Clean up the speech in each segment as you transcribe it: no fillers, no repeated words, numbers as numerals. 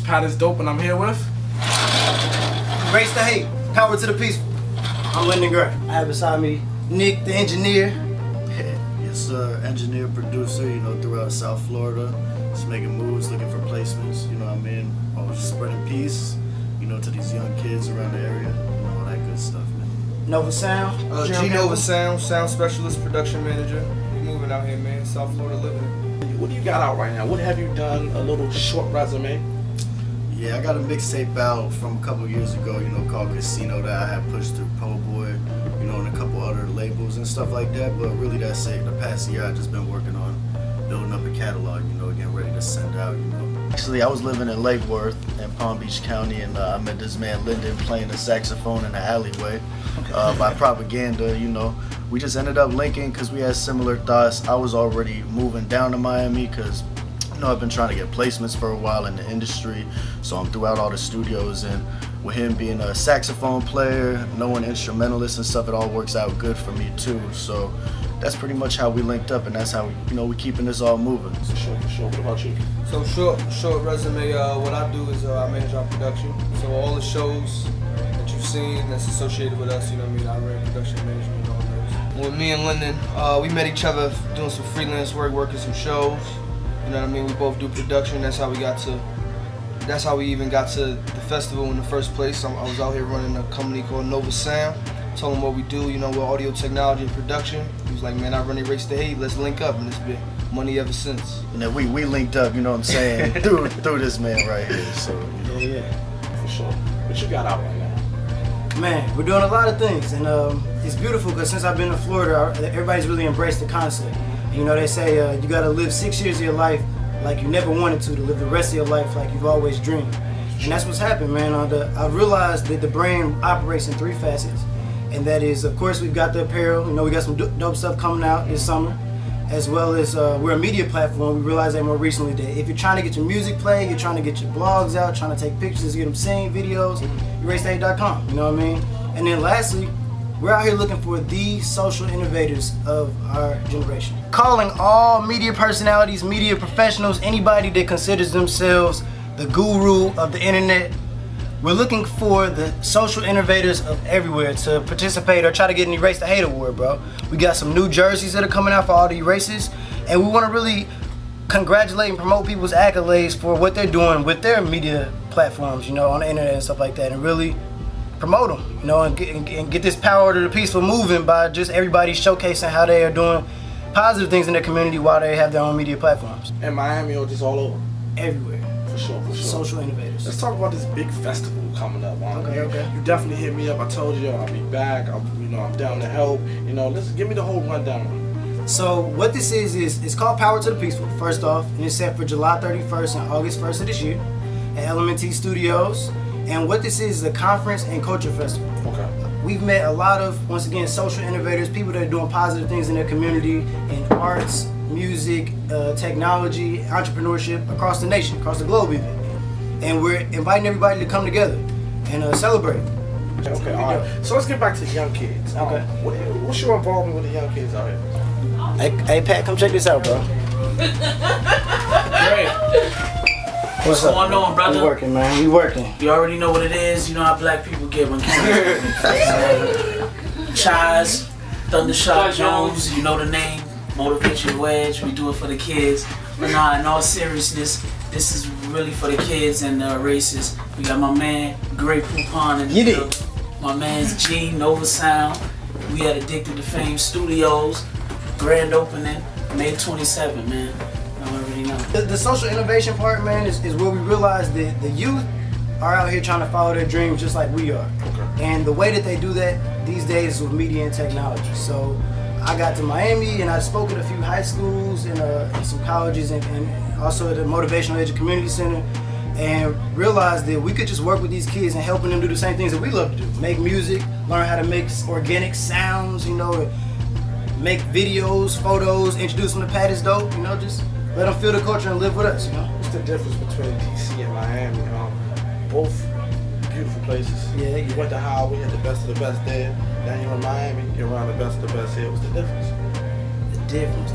PATisDOPE, and I'm here with Erace the hate, power to the peaceful. I'm Lyndon Gray. I have beside me Nick, the engineer. Yes, sir. Engineer, producer, throughout South Florida. Just making moves, looking for placements, you know what I mean? Always spreading peace, to these young kids around the area, all that good stuff, man. Nova Sound. G Nova Sound, sound specialist, production manager. We moving out here, man. South Florida living. What do you got out right now? What have you done? A little short resume. Yeah, I got a mixtape out from a couple years ago, called Casino that I had pushed through Po Boy, and a couple other labels and stuff like that. But really, that's it. The past year, I've just been working on building up a catalog, getting ready to send out, Actually, I was living in Lake Worth in Palm Beach County, and I met this man Lyndon playing the saxophone in the alleyway by propaganda. We just ended up linking because we had similar thoughts. I was already moving down to Miami because I've been trying to get placements for a while in the industry, so I'm throughout all the studios, and with him being a saxophone player, knowing instrumentalists and stuff, it all works out good for me too. So that's pretty much how we linked up, and that's how we keeping this all moving. For sure. What about you? So short resume. What I do is I manage our production. So all the shows that you've seen that's associated with us, I ran production management and all those. With me and Lyndon, we met each other doing some freelance working some shows. We both do production. That's how we even got to the festival in the first place. I was out here running a company called Nova Sound. Told him what we do, with audio technology and production. He was like, man, I run Erace the Hate, let's link up, and it's been money ever since. We linked up, through this man right here. So Yeah. For sure. What you got out right now? Man, we're doing a lot of things, and it's beautiful because since I've been to Florida, everybody's really embraced the concept. They say you gotta live 6 years of your life like you never wanted to live the rest of your life like you've always dreamed. And that's what's happened, man. I've realized that the brand operates in 3 facets. And that is, of course, we've got the apparel. We got some dope stuff coming out this summer, as well as we're a media platform. We realized that more recently that if you're trying to get your music played, you're trying to get your blogs out, trying to take pictures, get them seen, videos, eracethehate.com, you know what I mean? And then lastly, we're out here looking for the social innovators of our generation. Calling all media personalities, media professionals, anybody that considers themselves the guru of the internet. We're looking for the social innovators of everywhere to participate or try to get an Erace the Hate award, bro. We got some new jerseys that are coming out for all the Eraces, and we want to really congratulate and promote people's accolades for what they're doing with their media platforms, on the internet and stuff like that, and really promote them, and get this power to the peaceful moving by just everybody showcasing how they are doing positive things in their community while they have their own media platforms. In Miami or just all over? Everywhere. For sure. Social innovators. Let's talk about this big festival coming up. Okay. You definitely hit me up. I told you I'll be back. I'm down to help. Let's give me the whole rundown. So what this is it's called Power to the Peaceful, first off, and it's set for July 31st and August 1st of this year at LMNT Studios. And what this is a conference and culture festival. Okay. We've met a lot of, once again, social innovators, people that are doing positive things in their community, in arts, music, technology, entrepreneurship across the nation, across the globe even. And we're inviting everybody to come together and celebrate. Okay, all right. So let's get back to the young kids. Okay. What's your involvement with the young kids out here? Hey Pat, come check this out, bro. Great. What's going on, brother? We working, man. We working. You already know what it is. You know how black people get when Chaz, Thundershot Jones, you know the name. Motivation Wedge, we do it for the kids. But nah, in all seriousness, this is really for the kids and the races. We got my man, Great Poupon in the building. My man's G, Nova Sound. We at Addicted to Fame Studios. Grand opening, May 27, man. I already know. The social innovation part, man, is where we realize that the youth are out here trying to follow their dreams just like we are. Okay. And the way that they do that these days is with media and technology. So I got to Miami and I spoke at a few high schools and some colleges and also at the Motivational Edge Community Center, and realized that we could just work with these kids and helping them do the same things that we love to do. Make music, learn how to make organic sounds, make videos, photos, introduce them to PATisDOPE, just let them feel the culture and live with us, What's the difference between DC and Miami? Both beautiful places. Yeah. You went to Howard, we had the best of the best there. Now you're in Miami, you're around the best of the best here. What's the difference? The difference.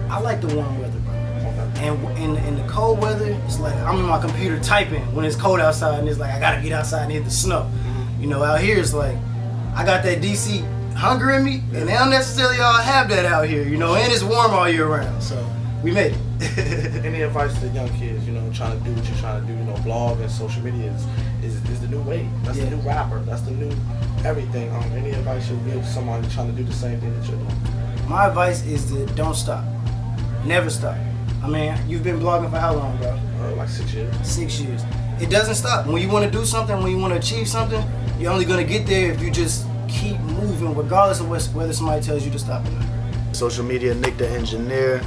I like the warm weather, bro. Okay. And in the cold weather, it's like I'm in my computer typing when it's cold outside, and it's like I gotta get outside and hit the snow. You know, out here it's like I got that DC hunger in me, and they don't necessarily all have that out here. You know, and it's warm all year round, so we made it. Any advice to the young kids, you know, trying to do what you're trying to do, you know, blog and social media is the new way. That's the new rapper. That's the new everything. Any advice you'll give to somebody trying to do the same thing that you're doing? My advice is to don't stop. Never stop. I mean, you've been blogging for how long, bro? Like 6 years. 6 years. It doesn't stop. When you want to do something, when you want to achieve something, you're only going to get there if you just keep moving, regardless of whether somebody tells you to stop or not. Social media, Nick the Engineer.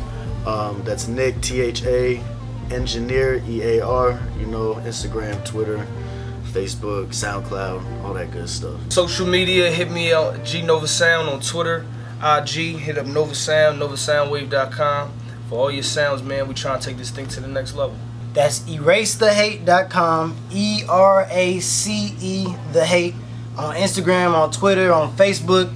That's Nick, T-H-A, Engineer, E-A-R. You know, Instagram, Twitter, Facebook, SoundCloud, all that good stuff. Social media, hit me out, G Nova Sound on Twitter, IG, hit up Nova Sound, novasoundwave.com. For all your sounds, man, we trying to take this thing to the next level. That's eracethehate.com, E-R-A-C-E the hate, on Instagram, on Twitter, on Facebook.